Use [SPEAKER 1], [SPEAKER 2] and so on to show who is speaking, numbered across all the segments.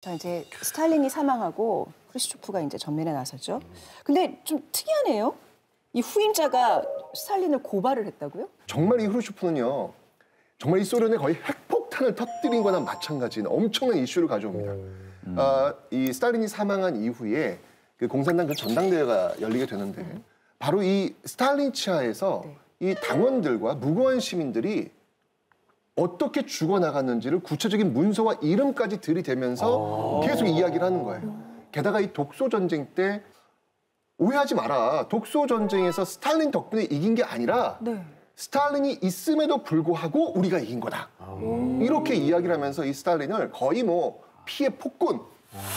[SPEAKER 1] 자, 이제 스탈린이 사망하고 크루슈초프가 이제 전면에 나섰죠. 근데 좀 특이하네요. 이 후임자가 스탈린을 고발을 했다고요?
[SPEAKER 2] 정말 이 후르쇼프는요. 정말 이 소련의 거의 핵폭탄을 터뜨린 거나 마찬가지인 엄청난 이슈를 가져옵니다. 이 스탈린이 사망한 이후에 그 공산당 그 전당대회가 열리게 되는데 바로 이 스탈린 치하에서 이 당원들과 무고한 시민들이 어떻게 죽어나갔는지를 구체적인 문서와 이름까지 들이대면서 계속 이야기를 하는 거예요. 게다가 이 독소전쟁 때 오해하지 마라. 독소전쟁에서 스탈린 덕분에 이긴 게 아니라 스탈린이 있음에도 불구하고 우리가 이긴 거다. 이렇게 이야기를 하면서 이 스탈린을 거의 뭐 피해 폭군,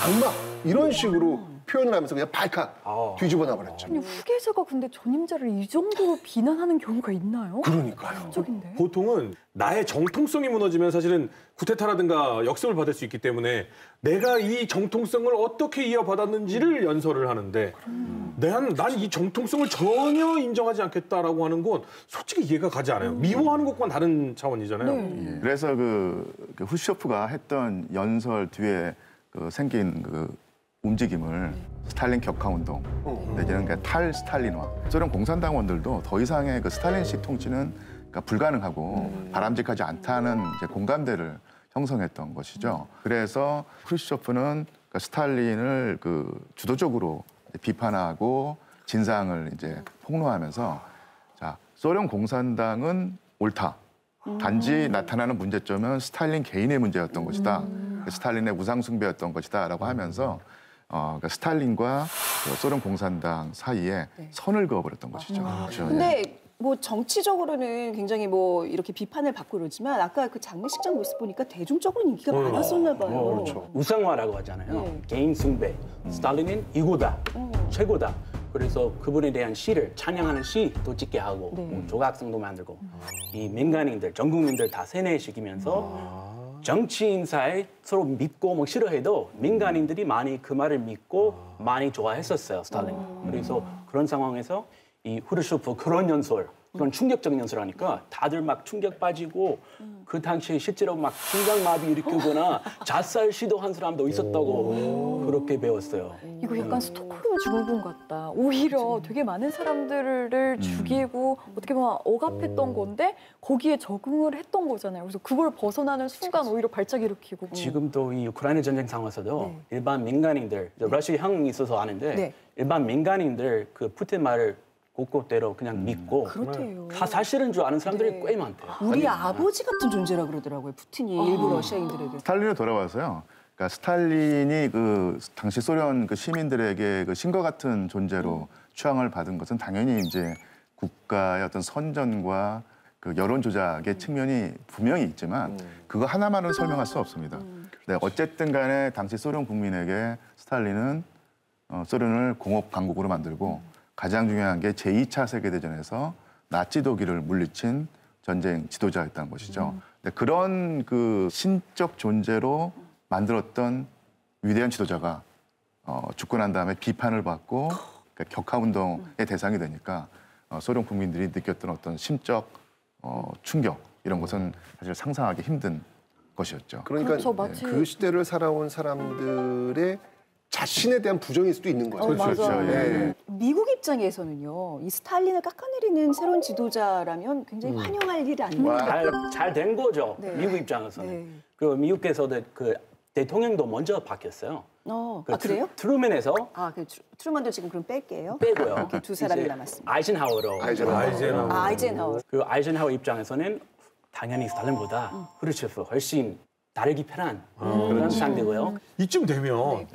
[SPEAKER 2] 악마 이런 식으로 표현을 하면서 그냥 발칵 뒤집어 놔버렸죠.
[SPEAKER 3] 아니, 후계자가 근데 전임자를 이 정도로 비난하는 경우가 있나요?
[SPEAKER 2] 그러니까요.
[SPEAKER 3] 적인데.
[SPEAKER 4] 보통은 나의 정통성이 무너지면 사실은 쿠데타라든가 역습을 받을 수 있기 때문에 내가 이 정통성을 어떻게 이어받았는지를 연설을 하는데 난 이 정통성을 전혀 인정하지 않겠다라고 하는 건 솔직히 이해가 가지 않아요. 미워하는 것과는 다른 차원이잖아요.
[SPEAKER 5] 그래서 그 후쇼프가 했던 연설 뒤에 생긴 움직임을 스탈린 격하 운동 내지는 탈스탈린화. 소련 공산당원들도 더 이상의 그 스탈린식 통치는 불가능하고 바람직하지 않다는 이제 공감대를 형성했던 것이죠. 그래서 크루슈초프는 스탈린을 주도적으로 비판하고 진상을 이제 폭로하면서 자, 소련 공산당은 옳다. 단지 나타나는 문제점은 스탈린 개인의 문제였던 것이다. 스탈린의 우상숭배였던 것이다라고 하면서 스탈린과 소련 공산당 사이에 선을 그어버렸던 것이죠. 그렇죠.
[SPEAKER 1] 근데 뭐 정치적으로는 굉장히 뭐 이렇게 비판을 받고 그러지만 아까 그 장례식장 모습 보니까 대중적으로 인기가 많았었나 봐요.
[SPEAKER 6] 그렇죠. 우상화라고 하잖아요. 개인 숭배. 스탈린은 이고다, 최고다. 그래서 그분에 대한 시를 찬양하는 시도 찍게 하고 조각상도 만들고 이 민간인들, 전 국민들 다 세뇌시키면서 정치인 사이 서로 믿고 뭐 싫어해도 민간인들이 많이 그 말을 믿고 많이 좋아했었어요, 스탈린. 그래서 그런 상황에서 이 후르쇼프 그런 연설, 그런 충격적인 연설을 하니까 다들 막 충격 빠지고 그 당시에 실제로 막 심장마비 일으키거나 자살 시도한 사람도 있었다고 그렇게 배웠어요.
[SPEAKER 3] 이거 약간 스톡홀름 증후군 같다. 오히려 되게 많은 사람들을 죽이고 어떻게 보면 억압했던 건데 거기에 적응을 했던 거잖아요. 그래서 그걸 벗어나는 순간 오히려 발작 일으키고.
[SPEAKER 6] 지금도 이 우크라이나 전쟁 상황에서도 일반 민간인들, 러시아 형이 있어서 아는데 일반 민간인들 그 푸틴 말을 곳곳대로 그냥 믿고 다 사실인 줄 아는 사람들이 꽤 많대요.
[SPEAKER 1] 우리 아버지 같은 존재라 그러더라고요. 푸틴이 일부 러시아인들에게.
[SPEAKER 5] 스탈린으로 돌아와서요. 그러니까 스탈린이 당시 소련 시민들에게 신과 같은 존재로 추앙을 받은 것은 당연히 이제 국가의 어떤 선전과 여론 조작의 측면이 분명히 있지만 그거 하나만은 설명할 수 없습니다. 네, 어쨌든 간에 당시 소련 국민에게 스탈린은 소련을 공업 강국으로 만들고 가장 중요한 게 제2차 세계대전에서 나치 독일을 물리친 전쟁 지도자였다는 것이죠. 근데 그런 신적 존재로 만들었던 위대한 지도자가 죽고 난 다음에 비판을 받고 격하운동의 대상이 되니까 소련 국민들이 느꼈던 어떤 심적 충격 이런 것은 사실 상상하기 힘든 것이었죠.
[SPEAKER 2] 그러니까
[SPEAKER 3] 그렇죠, 마치...
[SPEAKER 2] 그 시대를 살아온 사람들의 자신에 대한 부정일 수도 있는 거죠.
[SPEAKER 5] 그렇죠. 예.
[SPEAKER 1] 미국 입장에서는요, 이 스탈린을 깎아내리는 새로운 지도자라면 굉장히 환영할 일이 아닙니까?
[SPEAKER 6] 잘 된 거죠. 미국 입장에서는. 그 미국에서도 그 대통령도 먼저 바뀌었어요.
[SPEAKER 1] 그래요?
[SPEAKER 6] 트루맨에서.
[SPEAKER 1] 트루먼도 지금 그럼 뺄게요.
[SPEAKER 6] 빼고요.
[SPEAKER 1] 이렇게 두 사람이 남았습니다.
[SPEAKER 6] 아이젠하워로.
[SPEAKER 1] 아이젠하워.
[SPEAKER 6] 그 아이젠하워 입장에서는 당연히 스탈린보다 후르츠프 훨씬 다르기 편한 그런 상대고요.
[SPEAKER 4] 이쯤 되면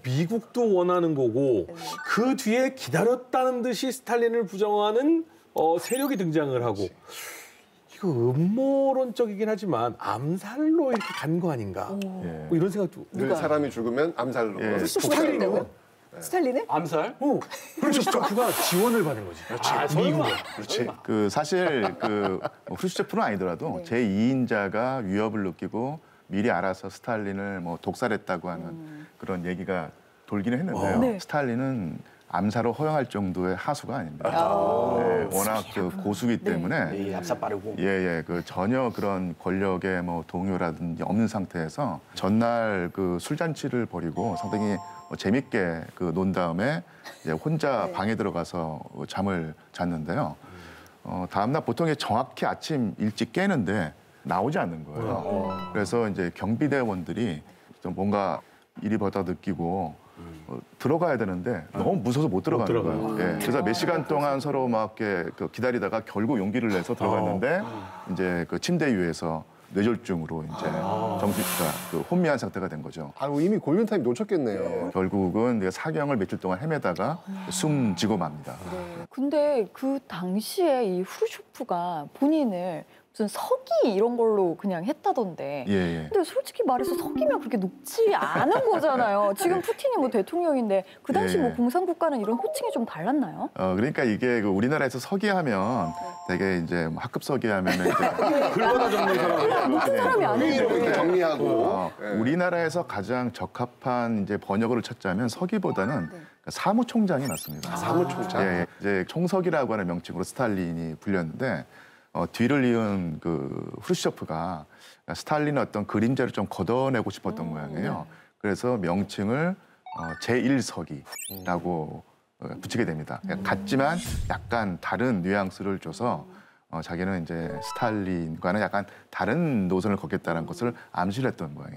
[SPEAKER 4] 미국도 원하는 거고 그 뒤에 기다렸다는 듯이 스탈린을 부정하는 세력이 등장을 하고 이거 음모론적이긴 하지만 암살로 이렇게 간 거 아닌가 뭐 이런 생각도.
[SPEAKER 2] 늘 사람이 죽으면 암살로.
[SPEAKER 1] 스탈린이요? 스탈린을?
[SPEAKER 6] 암살?
[SPEAKER 4] 후르쇼프가 지원을 받은 거지.
[SPEAKER 6] 그렇지.
[SPEAKER 4] 미국.
[SPEAKER 2] 그렇지.
[SPEAKER 5] 사실 후르쇼프는 아니더라도 제2인자가 위협을 느끼고 미리 알아서 스탈린을 독살했다고 하는 그런 얘기가 돌기는 했는데요. 스탈린은 암살을 허용할 정도의 하수가 아닙니다. 네, 워낙 그 고수기 때문에
[SPEAKER 6] 예, 압사 빠르고.
[SPEAKER 5] 예예 그 전혀 그런 권력의 뭐 동요라든지 없는 상태에서 전날 그 술잔치를 벌이고 상당히 재밌게 그 논 다음에 이제 혼자 방에 들어가서 잠을 잤는데요. 다음날 보통 정확히 아침 일찍 깨는데 나오지 않는 거예요. 그래서 이제 경비대원들이 좀 뭔가 일이 벌다 느끼고 들어가야 되는데 너무 무서워서 못 들어가는 거예요. 예. 그래서 몇 시간 동안 서로 막 이렇게 기다리다가 결국 용기를 내서 들어갔는데 이제 그 침대 위에서 뇌졸중으로 이제 정신과 혼미한 상태가 된 거죠.
[SPEAKER 2] 아유, 이미 골든타임 놓쳤겠네요.
[SPEAKER 5] 결국은 내가 사경을 며칠 동안 헤매다가 숨지고 맙니다.
[SPEAKER 3] 근데 그 당시에 이 후르쇼프가 본인을 무슨 서기 이런 걸로 그냥 했다던데.
[SPEAKER 5] 예, 예.
[SPEAKER 3] 근데 솔직히 말해서 서기면 그렇게 높지 않은 거잖아요. 지금 푸틴이 뭐 대통령인데 그 당시
[SPEAKER 5] 예.
[SPEAKER 3] 뭐 공산국가는 이런 호칭이 좀 달랐나요?
[SPEAKER 5] 그러니까 이게 그 우리나라에서 서기하면 되게 이제 학급 서기하면은 이제
[SPEAKER 4] 글보다 적는 사람.
[SPEAKER 3] 높은 사람이 아닌데.
[SPEAKER 2] 이렇게 정리하고. 예.
[SPEAKER 5] 우리나라에서 가장 적합한 이제 번역어를 찾자면 서기보다는 사무총장이 낫습니다.
[SPEAKER 2] 사무총장.
[SPEAKER 5] 예, 이제 총석이라고 하는 명칭으로 스탈린이 불렸는데 뒤를 이은 그 후르시초프가 스탈린의 어떤 그림자를 좀 걷어내고 싶었던 모양이에요. 그래서 명칭을 제1서기라고 붙이게 됩니다. 같지만 약간 다른 뉘앙스를 줘서 자기는 이제 스탈린과는 약간 다른 노선을 걷겠다는 것을 암시를 했던 모양이에요.